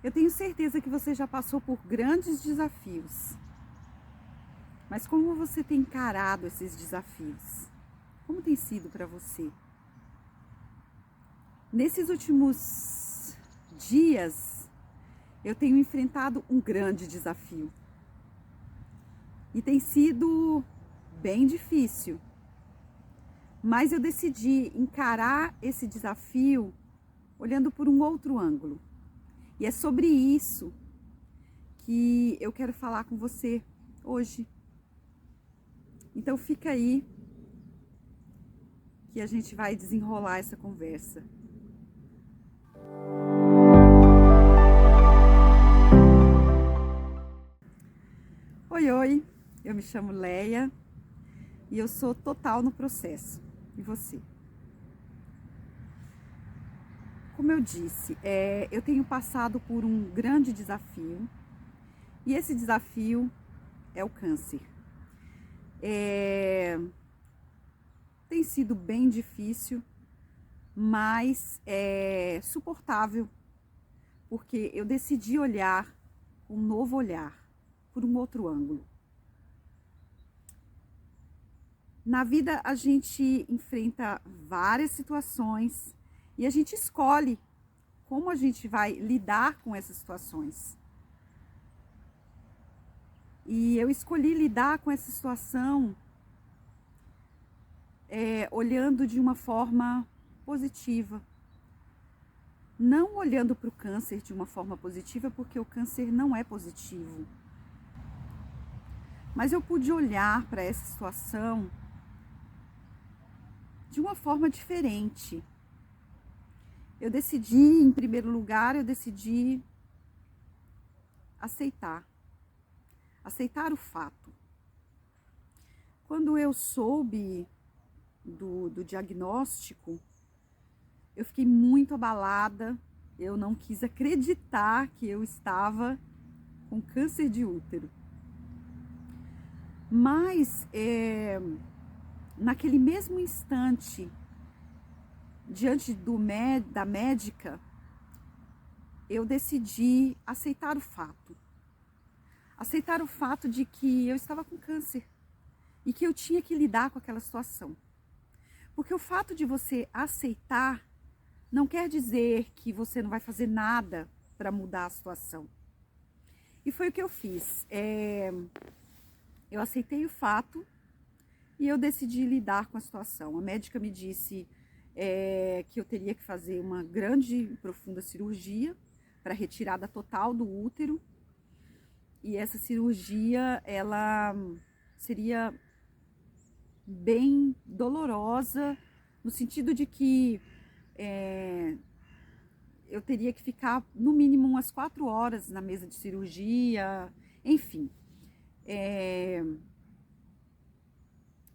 Eu tenho certeza que você já passou por grandes desafios. Mas como você tem encarado esses desafios? Como tem sido para você? Nesses últimos dias, eu tenho enfrentado um grande desafio. E tem sido bem difícil. Mas eu decidi encarar esse desafio olhando por um outro ângulo. E é sobre isso que eu quero falar com você hoje. Então fica aí que a gente vai desenrolar essa conversa. Oi, eu me chamo Leia e eu sou total no processo. E você? Como eu disse, eu tenho passado por um grande desafio e esse desafio é o câncer. Tem sido bem difícil, mas é suportável, porque eu decidi olhar com um novo olhar, por um outro ângulo. Na vida a gente enfrenta várias situações e a gente escolhe como a gente vai lidar com essas situações. E eu escolhi lidar com essa situação olhando de uma forma positiva. Não olhando para o câncer de uma forma positiva, porque o câncer não é positivo. Mas eu pude olhar para essa situação de uma forma diferente. Eu decidi, em primeiro lugar, aceitar o fato. Quando eu soube do diagnóstico, eu fiquei muito abalada, eu não quis acreditar que eu estava com câncer de útero. Mas, naquele mesmo instante, diante da médica, eu decidi aceitar o fato. Aceitar o fato de que eu estava com câncer e que eu tinha que lidar com aquela situação. Porque o fato de você aceitar não quer dizer que você não vai fazer nada para mudar a situação. E foi o que eu fiz. Eu aceitei o fato e eu decidi lidar com a situação. A médica me disse que eu teria que fazer uma grande e profunda cirurgia para retirada total do útero. E essa cirurgia, ela seria bem dolorosa, no sentido de que eu teria que ficar no mínimo umas 4 horas na mesa de cirurgia, enfim.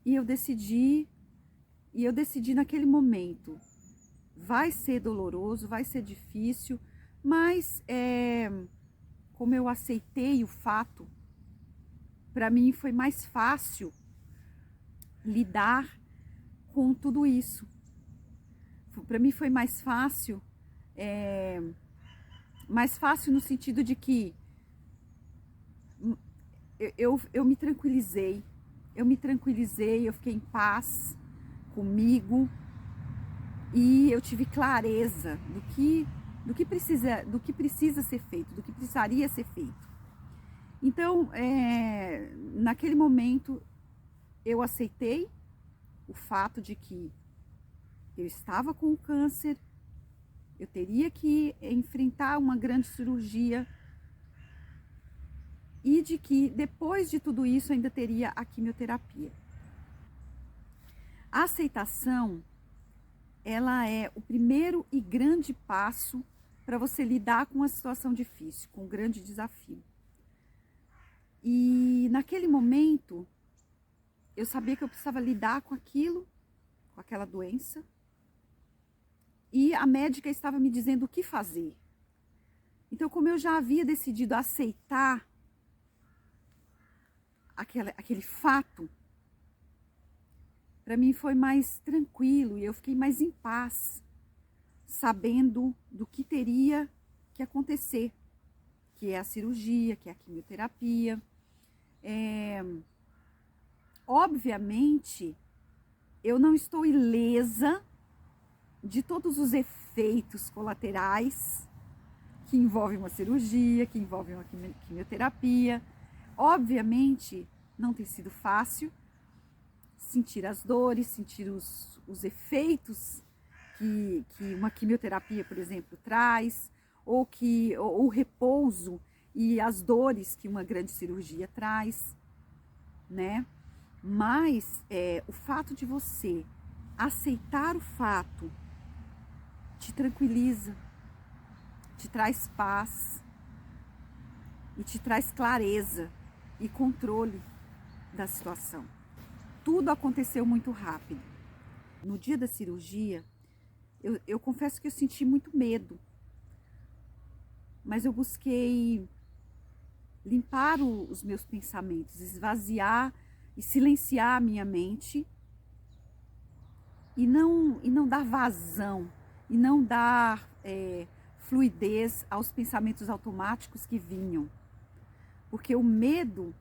E eu decidi naquele momento, vai ser doloroso, vai ser difícil, mas como eu aceitei o fato, para mim foi mais fácil lidar com tudo isso. Para mim foi mais fácil no sentido de que eu me tranquilizei, eu fiquei em paz comigo e eu tive clareza do que precisa ser feito, do que precisaria ser feito. Então, naquele momento, eu aceitei o fato de que eu estava com câncer, eu teria que enfrentar uma grande cirurgia e de que depois de tudo isso ainda teria a quimioterapia. A aceitação, ela é o primeiro e grande passo para você lidar com uma situação difícil, com um grande desafio. E naquele momento, eu sabia que eu precisava lidar com aquilo, com aquela doença, e a médica estava me dizendo o que fazer. Então, como eu já havia decidido aceitar aquele fato, para mim foi mais tranquilo e eu fiquei mais em paz, sabendo do que teria que acontecer. que é a cirurgia, que é a quimioterapia. Obviamente, eu não estou ilesa de todos os efeitos colaterais que envolvem uma cirurgia, que envolvem uma quimioterapia. Obviamente, não tem sido fácil sentir as dores, sentir os efeitos que uma quimioterapia, por exemplo, traz, ou o repouso e as dores que uma grande cirurgia traz, né? Mas o fato de você aceitar o fato te tranquiliza, te traz paz e te traz clareza e controle da situação. Tudo aconteceu muito rápido. No dia da cirurgia, eu confesso que eu senti muito medo, mas eu busquei limpar os meus pensamentos, esvaziar e silenciar a minha mente e não dar vazão, e não dar fluidez aos pensamentos automáticos que vinham. Porque o medo,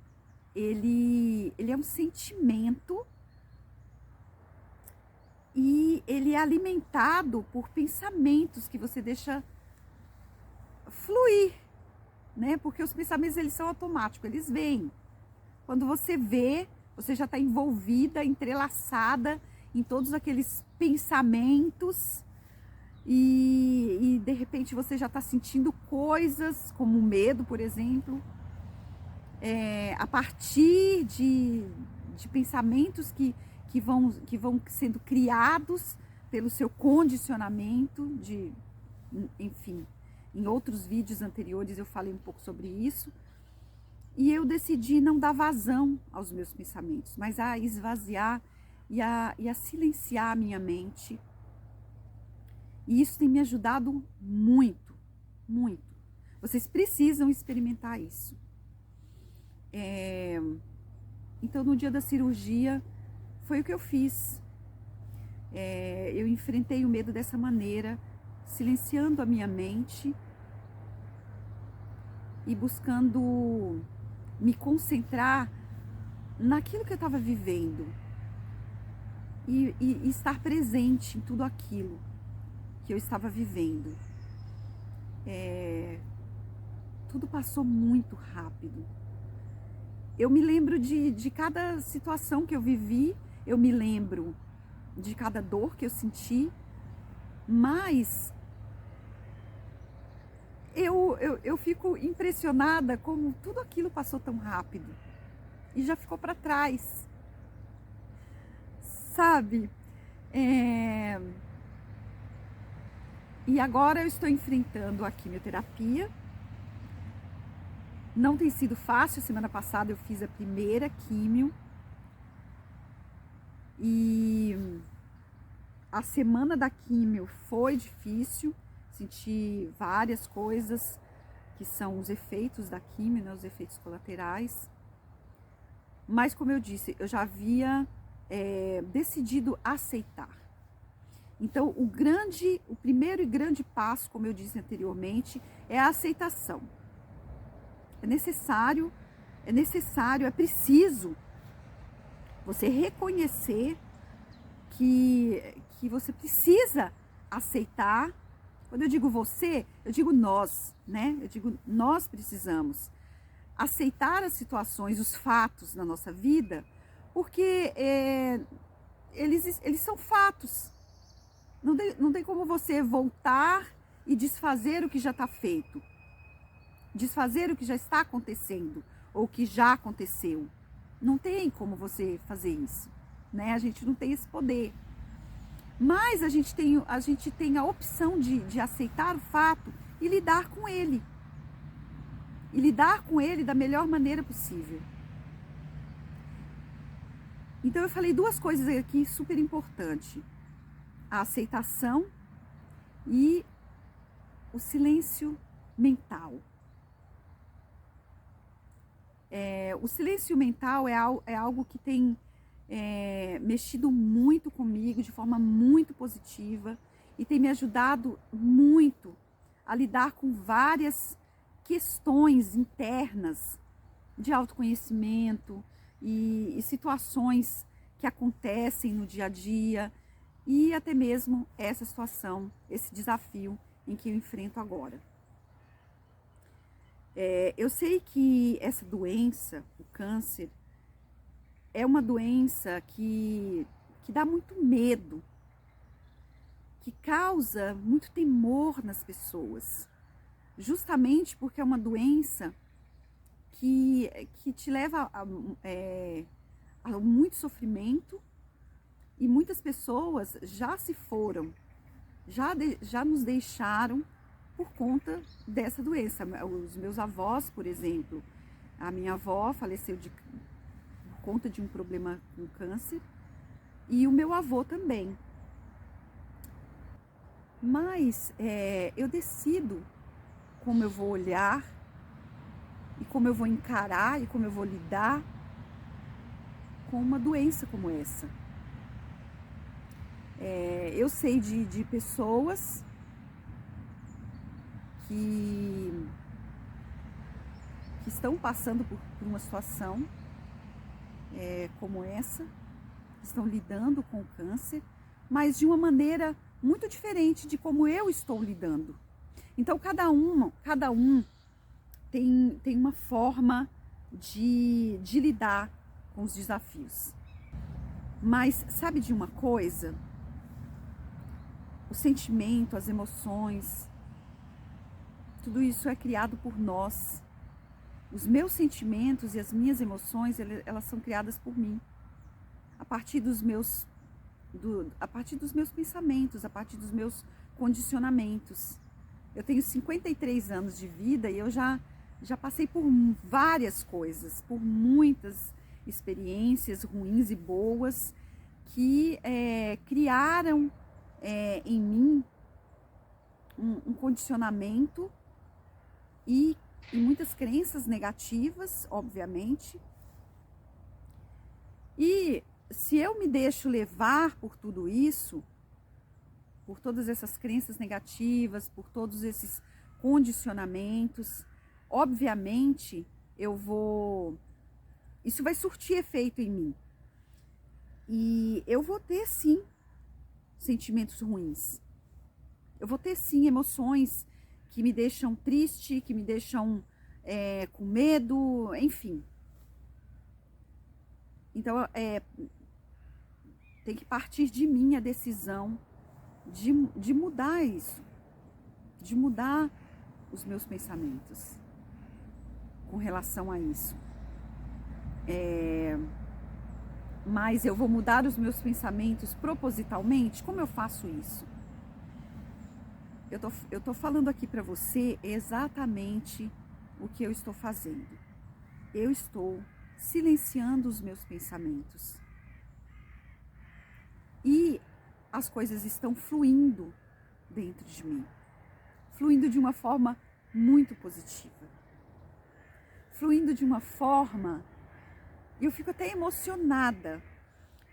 ele é um sentimento e ele é alimentado por pensamentos que você deixa fluir, né? Porque os pensamentos, eles são automáticos, eles vêm. Quando você vê, você já está envolvida, entrelaçada em todos aqueles pensamentos e de repente você já está sentindo coisas, como o medo, por exemplo, a partir de pensamentos que vão sendo criados pelo seu condicionamento, enfim, em outros vídeos anteriores eu falei um pouco sobre isso, e eu decidi não dar vazão aos meus pensamentos, mas a esvaziar e a silenciar a minha mente. E isso tem me ajudado muito, muito. Vocês precisam experimentar isso. Então, no dia da cirurgia, foi o que eu fiz. Eu enfrentei o medo dessa maneira, silenciando a minha mente e buscando me concentrar naquilo que eu estava vivendo e estar presente em tudo aquilo que eu estava vivendo. Tudo passou muito rápido. Eu me lembro de cada situação que eu vivi, eu me lembro de cada dor que eu senti, mas eu fico impressionada como tudo aquilo passou tão rápido e já ficou para trás, sabe? E agora eu estou enfrentando a quimioterapia. Não tem sido fácil. Semana passada eu fiz a primeira quimio e a semana da quimio foi difícil. Senti várias coisas que são os efeitos da quimio, né, os efeitos colaterais. Mas, como eu disse, eu já havia decidido aceitar. Então, o primeiro e grande passo, como eu disse anteriormente, é a aceitação. É necessário, é preciso você reconhecer que você precisa aceitar. Quando eu digo você, eu digo nós, né? Eu digo nós precisamos aceitar as situações, os fatos na nossa vida, porque eles são fatos. Não tem como você voltar e desfazer o que já está feito. Desfazer o que já está acontecendo, ou o que já aconteceu. Não tem como você fazer isso, né? A gente não tem esse poder. Mas a gente tem a opção de aceitar o fato e lidar com ele. E lidar com ele da melhor maneira possível. Então eu falei duas coisas aqui super importantes. A aceitação e o silêncio mental. O silêncio mental é algo que tem mexido muito comigo de forma muito positiva e tem me ajudado muito a lidar com várias questões internas de autoconhecimento e situações que acontecem no dia a dia e até mesmo essa situação, esse desafio em que eu enfrento agora. Eu sei que essa doença, o câncer, é uma doença que dá muito medo, que causa muito temor nas pessoas, justamente porque é uma doença que te leva a muito sofrimento e muitas pessoas já se foram, já nos deixaram por conta dessa doença. Os meus avós, por exemplo, a minha avó faleceu por conta de um problema com câncer e o meu avô também. Mas eu decido como eu vou olhar e como eu vou encarar e como eu vou lidar com uma doença como essa. Eu sei de pessoas que estão passando por uma situação como essa, estão lidando com o câncer, mas de uma maneira muito diferente de como eu estou lidando. Então cada um tem uma forma de lidar com os desafios. Mas sabe de uma coisa? O sentimento, as emoções, tudo isso é criado por nós. Os meus sentimentos e as minhas emoções, elas são criadas por mim. A partir dos meus pensamentos, a partir dos meus condicionamentos. Eu tenho 53 anos de vida e eu já passei por várias coisas, por muitas experiências ruins e boas que criaram em mim um condicionamento e muitas crenças negativas, obviamente. E se eu me deixo levar por tudo isso, por todas essas crenças negativas, por todos esses condicionamentos, obviamente isso vai surtir efeito em mim. E eu vou ter sim sentimentos ruins. Eu vou ter sim emoções que me deixam triste, que me deixam com medo, enfim. Então, tem que partir de mim a decisão de mudar isso, de mudar os meus pensamentos com relação a isso. Mas eu vou mudar os meus pensamentos propositalmente? Como eu faço isso? Eu tô falando aqui para você exatamente o que eu estou fazendo. Eu estou silenciando os meus pensamentos. E as coisas estão fluindo dentro de mim. Fluindo de uma forma muito positiva. Fluindo de uma forma... Eu fico até emocionada,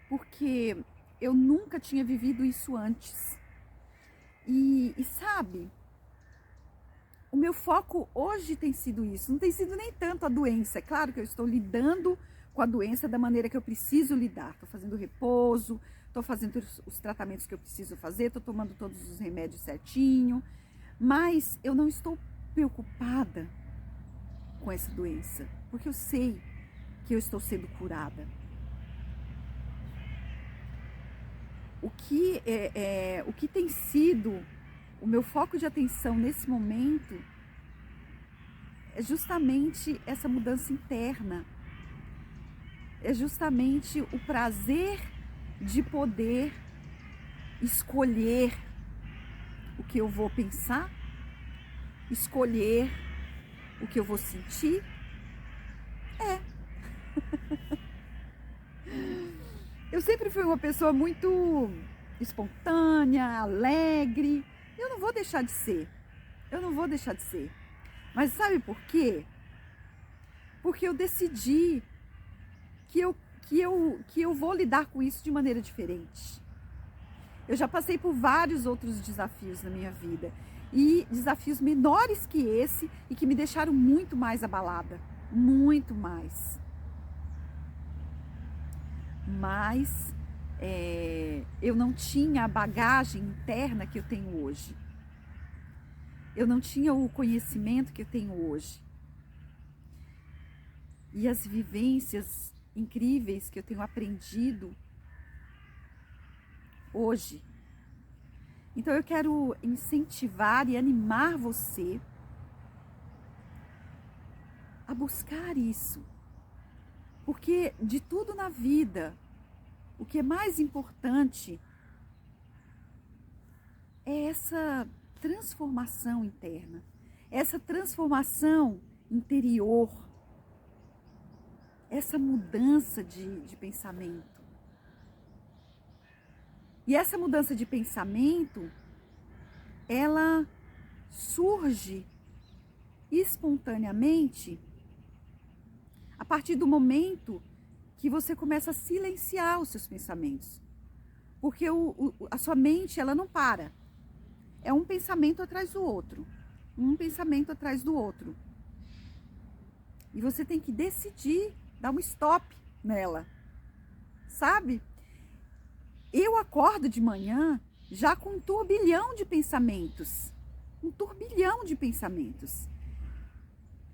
porque eu nunca tinha vivido isso antes. E sabe, o meu foco hoje tem sido isso, não tem sido nem tanto a doença. É claro que eu estou lidando com a doença da maneira que eu preciso lidar. Estou fazendo repouso, estou fazendo os tratamentos que eu preciso fazer, estou tomando todos os remédios certinho. Mas eu não estou preocupada com essa doença, porque eu sei que eu estou sendo curada. O que tem sido o meu foco de atenção nesse momento é justamente essa mudança interna. É justamente o prazer de poder escolher o que eu vou pensar, escolher o que eu vou sentir. Eu sempre fui uma pessoa muito espontânea, alegre. Eu não vou deixar de ser. Mas sabe por quê? Porque eu decidi que eu vou lidar com isso de maneira diferente. Eu já passei por vários outros desafios na minha vida. e desafios menores que esse e que me deixaram muito mais abalada, muito mais. Mas eu não tinha a bagagem interna que eu tenho hoje. Eu não tinha o conhecimento que eu tenho hoje. E as vivências incríveis que eu tenho aprendido hoje. Então eu quero incentivar e animar você a buscar isso. Porque de tudo na vida, o que é mais importante é essa transformação interna, essa transformação interior, essa mudança de pensamento. E essa mudança de pensamento, ela surge espontaneamente a partir do momento que você começa a silenciar os seus pensamentos. Porque a sua mente, ela não para. É um pensamento atrás do outro. Um pensamento atrás do outro. E você tem que decidir, dar um stop nela. Sabe? Eu acordo de manhã já com um turbilhão de pensamentos. Um turbilhão de pensamentos.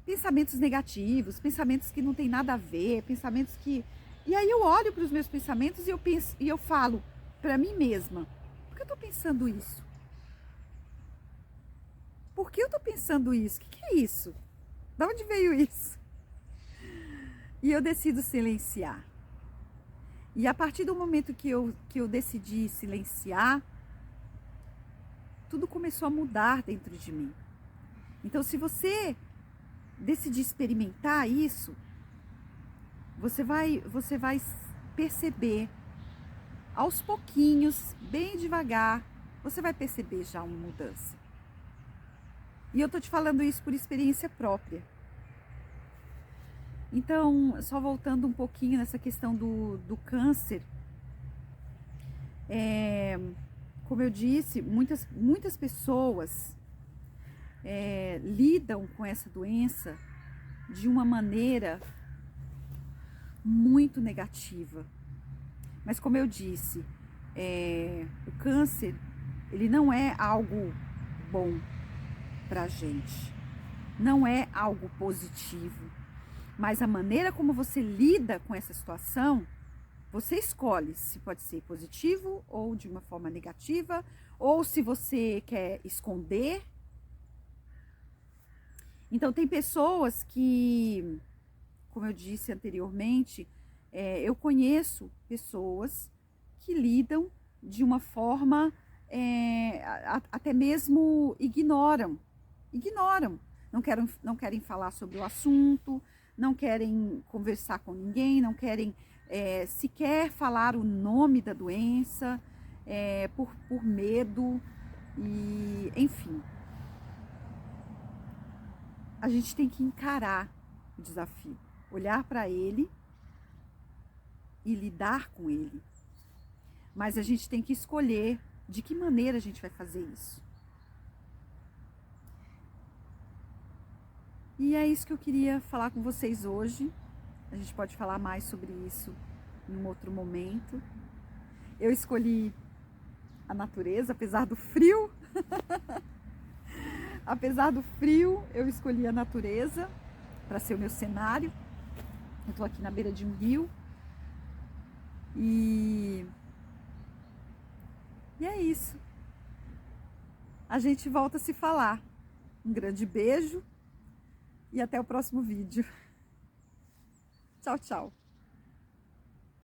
Pensamentos negativos, pensamentos que não tem nada a ver, pensamentos que... E aí eu olho para os meus pensamentos e eu penso, e eu falo para mim mesma, por que eu estou pensando isso? Por que eu estou pensando isso? O que é isso? De onde veio isso? E eu decido silenciar. E a partir do momento que eu decidi silenciar, tudo começou a mudar dentro de mim. Então, se você decidir experimentar isso, você vai perceber, aos pouquinhos, bem devagar, você vai perceber já uma mudança. E eu tô te falando isso por experiência própria. Então, só voltando um pouquinho nessa questão do câncer, como eu disse, muitas pessoas lidam com essa doença de uma maneira muito negativa. Mas como eu disse, o câncer, ele não é algo bom pra gente. Não é algo positivo. Mas a maneira como você lida com essa situação, você escolhe se pode ser positivo ou de uma forma negativa, ou se você quer esconder. Então tem pessoas que, como eu disse anteriormente, eu conheço pessoas que lidam de uma forma, até mesmo ignoram, não querem falar sobre o assunto, não querem conversar com ninguém, não querem sequer falar o nome da doença, por medo, e enfim. A gente tem que encarar o desafio, olhar para ele e lidar com ele. Mas a gente tem que escolher de que maneira a gente vai fazer isso. E é isso que eu queria falar com vocês hoje. A gente pode falar mais sobre isso em um outro momento. Eu escolhi a natureza, apesar do frio. Apesar do frio, eu escolhi a natureza para ser o meu cenário. Eu estou aqui na beira de um rio. E é isso. A gente volta a se falar. Um grande beijo e até o próximo vídeo. Tchau, tchau.